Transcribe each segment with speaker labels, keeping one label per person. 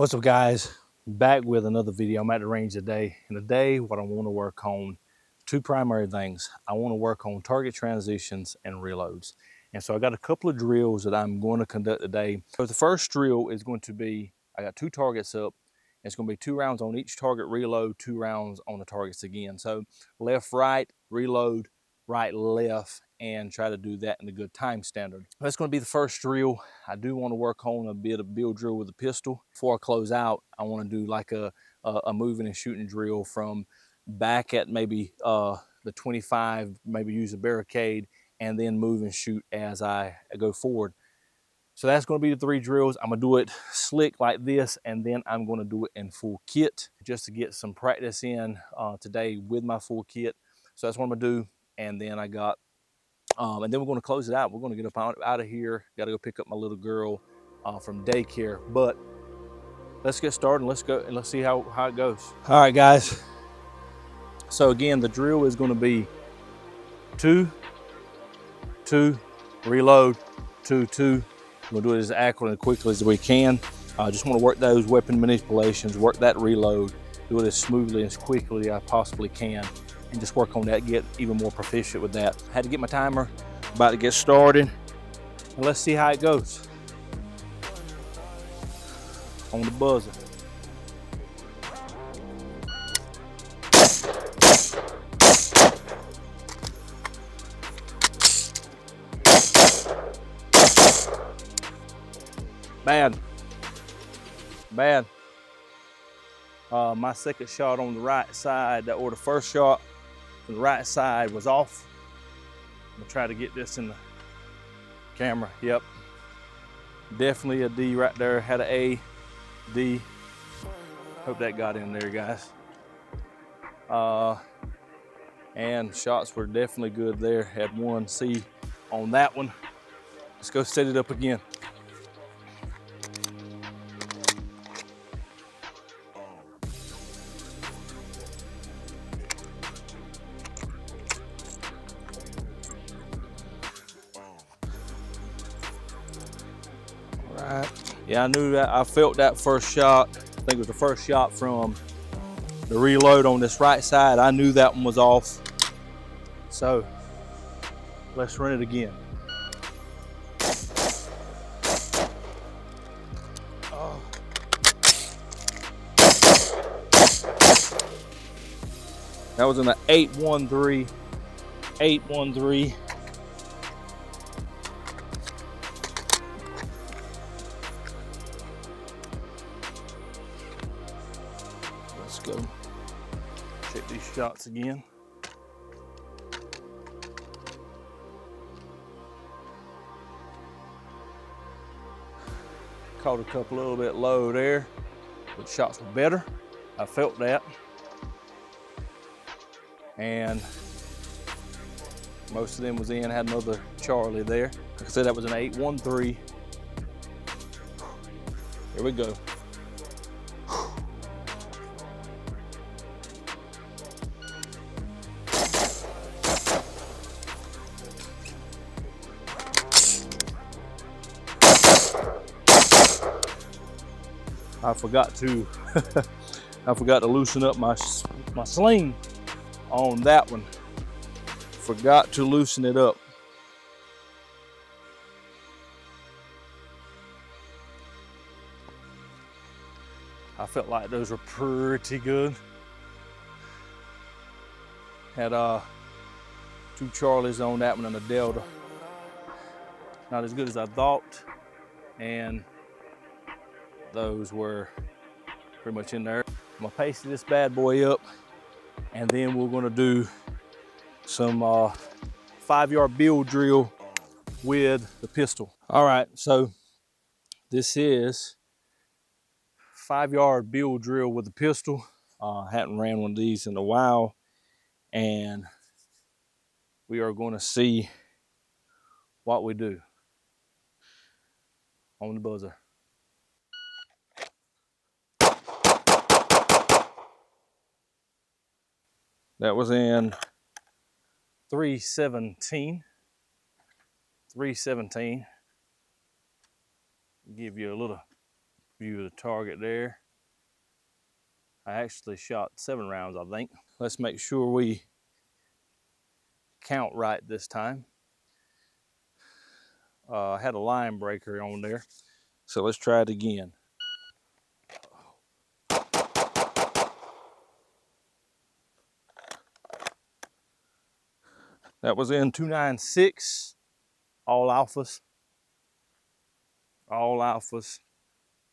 Speaker 1: What's up, guys? Back with another video. I'm at the range today, and today what I want to work on, two primary things. I want to work on target transitions and reloads. And so I got a couple of drills that I'm going to conduct today. So the first drill is going to be, I got two targets up. It's going to be 2 rounds on each target, reload, 2 rounds on the targets again. So left, right, reload, right, left, and try to do that in a good time standard. That's going to be the first drill. I do want to work on a bit of build drill with a pistol. Before I close out, I want to do like a moving and shooting drill from back at maybe the 25, maybe use a barricade, and then move and shoot as I go forward. So that's going to be the 3 drills. I'm going to do it slick like this, and then I'm going to do it in full kit just to get some practice in today with my full kit. So that's what I'm going to do. And then I got, and then we're going to close it out. We're going to get up out of here. Got to go pick up my little girl from daycare. But let's get started. Let's go and let's see how it goes. All right, guys. So again, the drill is going to be 2, 2, reload, 2, 2. We'll do it as accurately and quickly as we can. I just want to work those weapon manipulations, work that reload, do it as smoothly as quickly as I possibly can, and just work on that, get even more proficient with that. Had to get my timer, about to get started, and let's see how it goes. On the buzzer. Bad. My second shot on the right side, or the first shot from the right side, was off. I'm gonna try to get this in the camera. Yep, definitely a D right there. Had an A, D. Hope that got in there, guys. And shots were definitely good there. Had 1 C on that one. Let's go set it up again. All right. Yeah, I knew that. I felt that first shot. I think it was the first shot from the reload on this right side. I knew that one was off. So let's run it again. Oh. That was in the 813. 813. Let's go check these shots again. Caught a couple a little bit low there, but shots were better. I felt that. And most of them was in, had another Charlie there. Like I said, that was an 813. Here we go. I forgot to loosen up my sling on that one. Forgot to loosen it up. I felt like those were pretty good. Had 2 Charlies on that one and a Delta. Not as good as I thought, and those were pretty much in there. I'm gonna paste this bad boy up, and then we're gonna do some 5-yard build drill with the pistol. All right, so this is 5-yard build drill with the pistol. Hadn't ran one of these in a while, and we are going to see what we do. On the buzzer. That was in 317. 317. Give you a little View of the target there. I actually shot 7 rounds, I think. Let's make sure we count right this time. I had a line breaker on there, so let's try it again. That was in 296, all alphas. All alphas,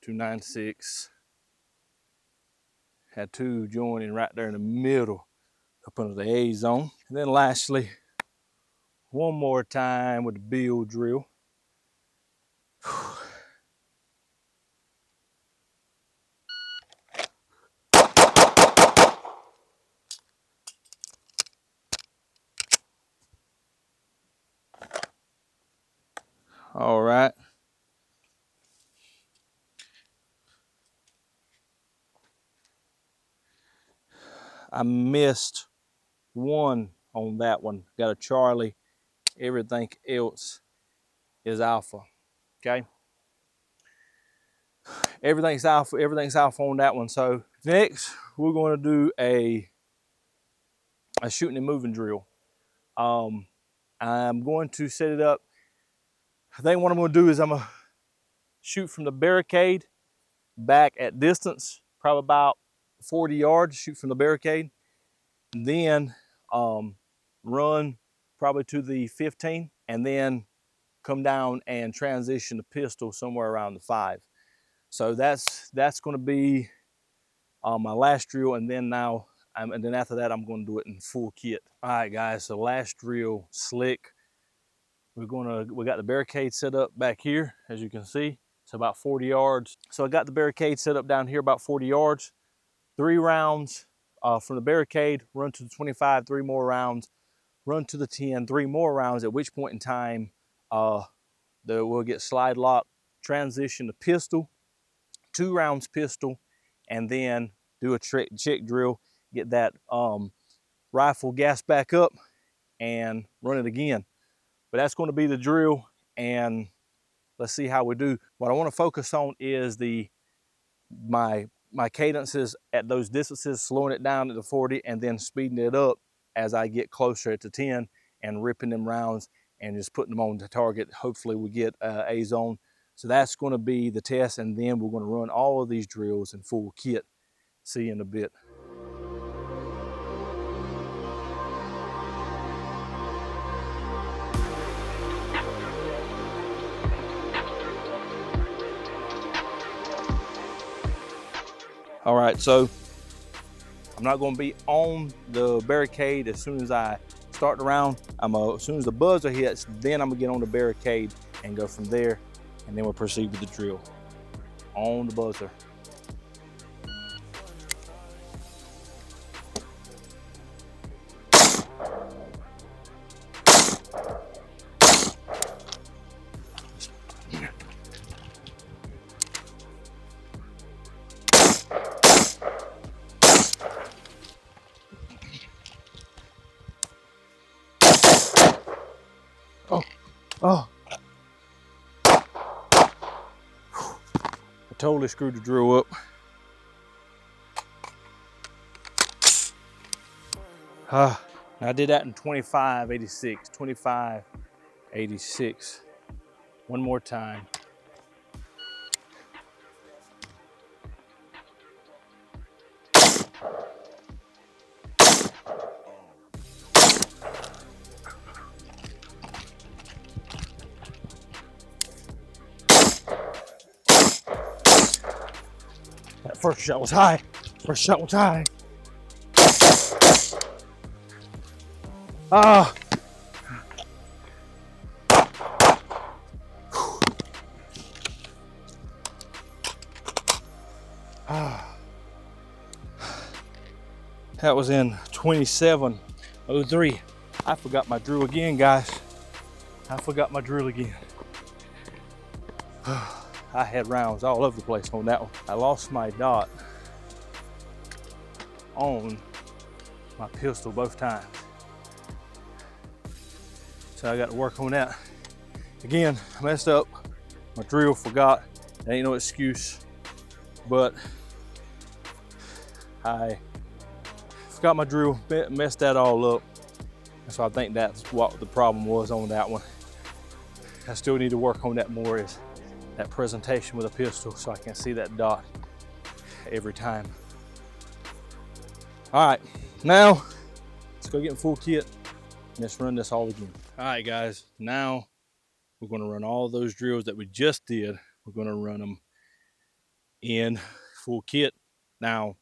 Speaker 1: 296. Had 2 joining right there in the middle, up under the A zone. And then lastly, one more time with the bill drill. All right. I missed 1 on that one. Got a Charlie. Everything else is alpha. Okay. Everything's alpha on that one. So next we're going to do a shooting and moving drill. I'm going to set it up. I think what I'm going to do is I'm going to shoot from the barricade back at distance, probably about 40 yards, shoot from the barricade. And then run probably to the 15, and then come down and transition the pistol somewhere around the 5. So that's going to be my last drill, and then after that I'm going to do it in full kit. All right, guys. So last drill, slick. We got the barricade set up back here, as you can see. It's about 40 yards. So I got the barricade set up down here about 40 yards. 3 rounds from the barricade, run to the 25, 3 more rounds, run to the 10, 3 more rounds, at which point in time we'll get slide lock, transition to pistol, 2 rounds pistol, and then do a check drill, get that rifle gas back up and run it again. But that's going to be the drill, and let's see how we do. What I want to focus on is my cadences at those distances, slowing it down to the 40 and then speeding it up as I get closer to 10 and ripping them rounds and just putting them on the target. Hopefully we get A zone. So that's going to be the test, and then we're going to run all of these drills in full kit. See you in a bit. All right, so I'm not going to be on the barricade as soon as I start the round. As soon as the buzzer hits, then I'm gonna get on the barricade and go from there, and then we'll proceed with the drill. On the buzzer. Oh, I totally screwed the drill up. I did that in 25.86, 25.86. One more time. That first shot was high. First shot was high. Ah. That was in 27.03. I forgot my drill again, guys. I forgot my drill again. I had rounds all over the place on that one. I lost my dot on my pistol both times. So I got to work on that. Again, I messed up. My drill, forgot. There ain't no excuse. but I forgot my drill, messed that all up. So I think that's what the problem was on that one. I still need to work on that more, is that presentation with a pistol, so I can see that dot every time. All right, now let's go get in full kit and let's run this all again. All right, guys, now we're gonna run all those drills that we just did. We're gonna run them in full kit. Now,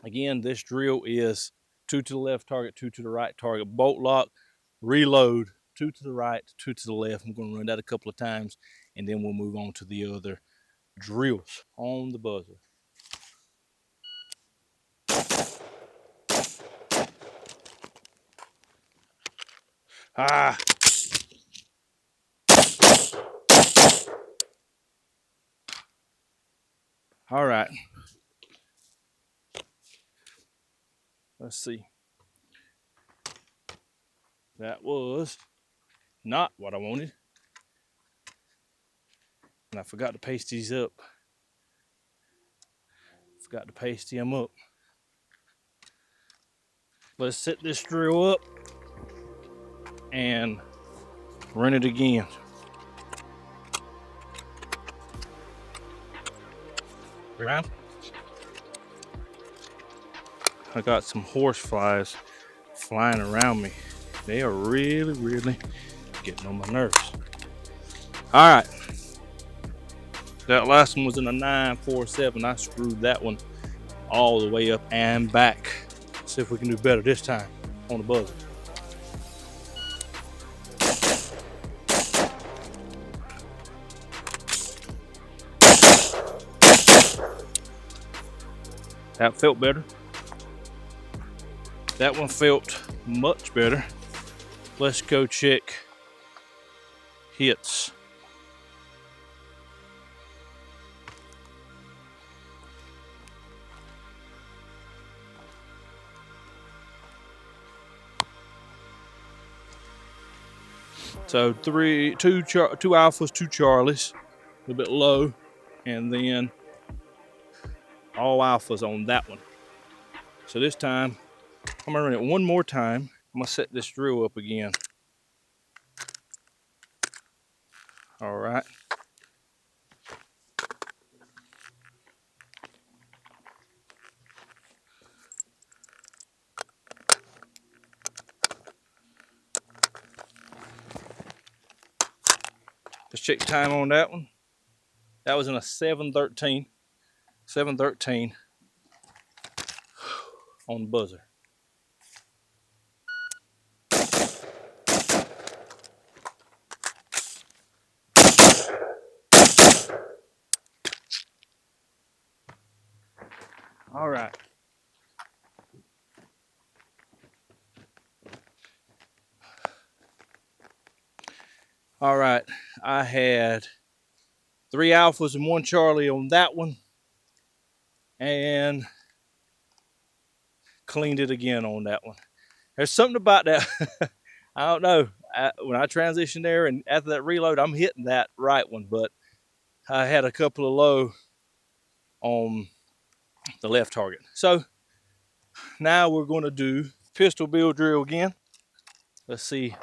Speaker 1: again, this drill is 2 to the left target, 2 to the right target, bolt lock, reload, 2 to the right, 2 to the left. I'm gonna run that a couple of times and then we'll move on to the other drills on the buzzer. Ah. All right. Let's see. That was not what I wanted. And I forgot to paste these up. Forgot to paste them up. Let's set this drill up and run it again. Around. I got some horse flies flying around me. They are really getting on my nerves. All right. That last one was in a 947. I screwed that one all the way up and back. See if we can do better this time on the buzzer. That felt better. That one felt much better. Let's go check hits. So two alphas, 2 Charlies, a little bit low, and then all alphas on that one. So this time, I'm gonna run it one more time. I'm gonna set this drill up again. All right. Let's check the time on that one. That was in a 713. 713 on the buzzer. All right. All right, I had 3 alphas and 1 Charlie on that one, and cleaned it again on that one. There's something about that. I don't know. When I transition there and after that reload, I'm hitting that right one, but I had a couple of low on the left target. So now we're going to do pistol bill drill again. Let's see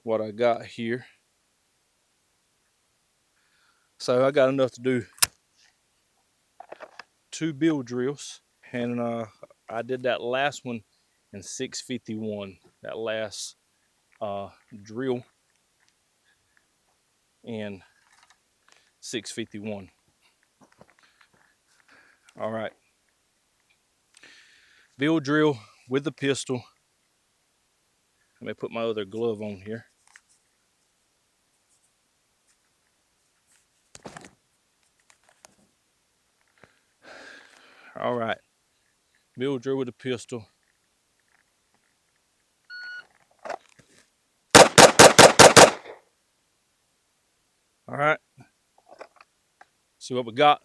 Speaker 1: what I got here. So I got enough to do 2 bill drills, and I did that last one in 651. That last drill in 651. All right. Bill drill with the pistol. Let me put my other glove on here. All right. Bill drill with the pistol. All right. See what we got.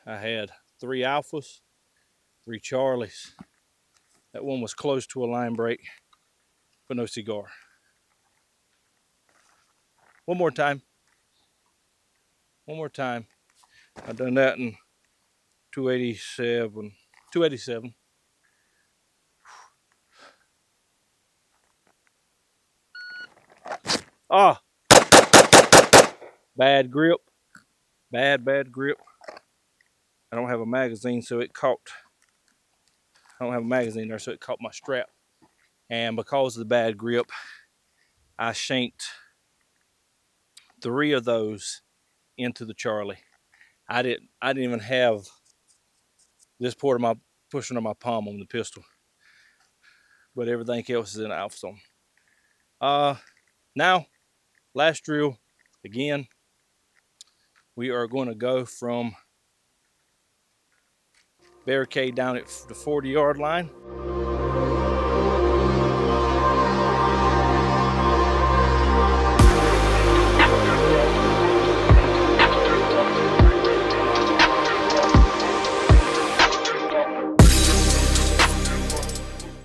Speaker 1: I had 3 alphas, 3 Charlies. That one was close to a line break, but no cigar. One more time. One more time. I've done that in 287. 287. Ah, bad grip. Bad grip. I don't have a magazine, so it caught. I don't have a magazine there, so it caught my strap. And because of the bad grip, I shanked 3 of those into the Charlie. I didn't even have this part of my pushing on my palm on the pistol, but everything else is in the alpha zone. Now, last drill again. We are going to go from barricade down at the 40-yard line.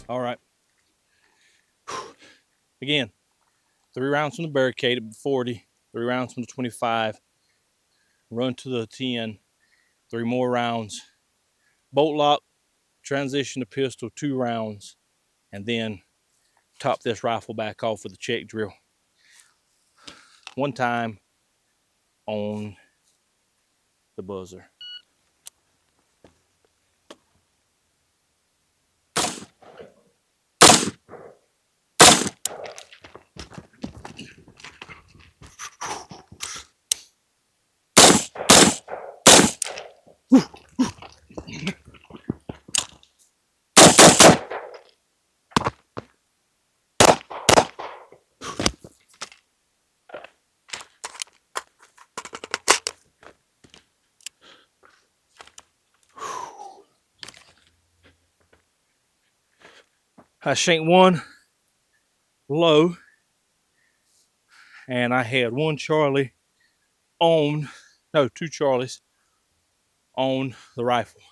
Speaker 1: All right. Again, 3 rounds from the barricade at 40, 3 rounds from the 25, run to the 10, 3 more rounds, bolt lock, transition to pistol, 2 rounds, and then top this rifle back off with a check drill. One time on the buzzer. I shanked 1 low, and I had 1 Charlie on, no, 2 Charlies on the rifle.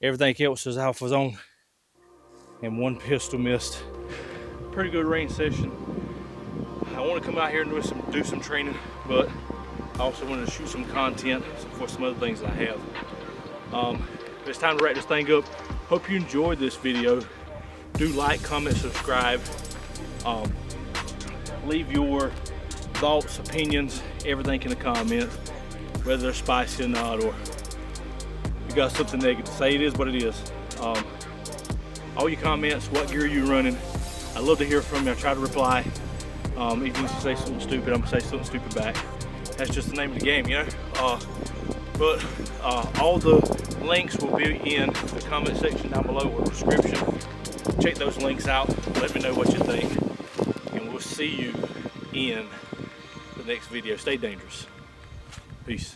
Speaker 1: Everything else is alpha zone, and 1 pistol missed. Pretty good range session. I want to come out here and do some training, but I also wanted to shoot some content for some other things that I have. It's time to wrap this thing up. Hope you enjoyed this video. Do like, comment, subscribe. Leave your thoughts, opinions, everything in the comments, whether they're spicy or not, or you got something negative to say. It is what it is. All your comments, what gear you running, I love to hear from you. I try to reply. Even if you say something stupid, I'm gonna say something stupid back. That's just the name of the game, you know. But all the links will be in the comment section down below or description. Check those links out. Let me know what you think, and we'll see you in the next video. Stay dangerous. Peace.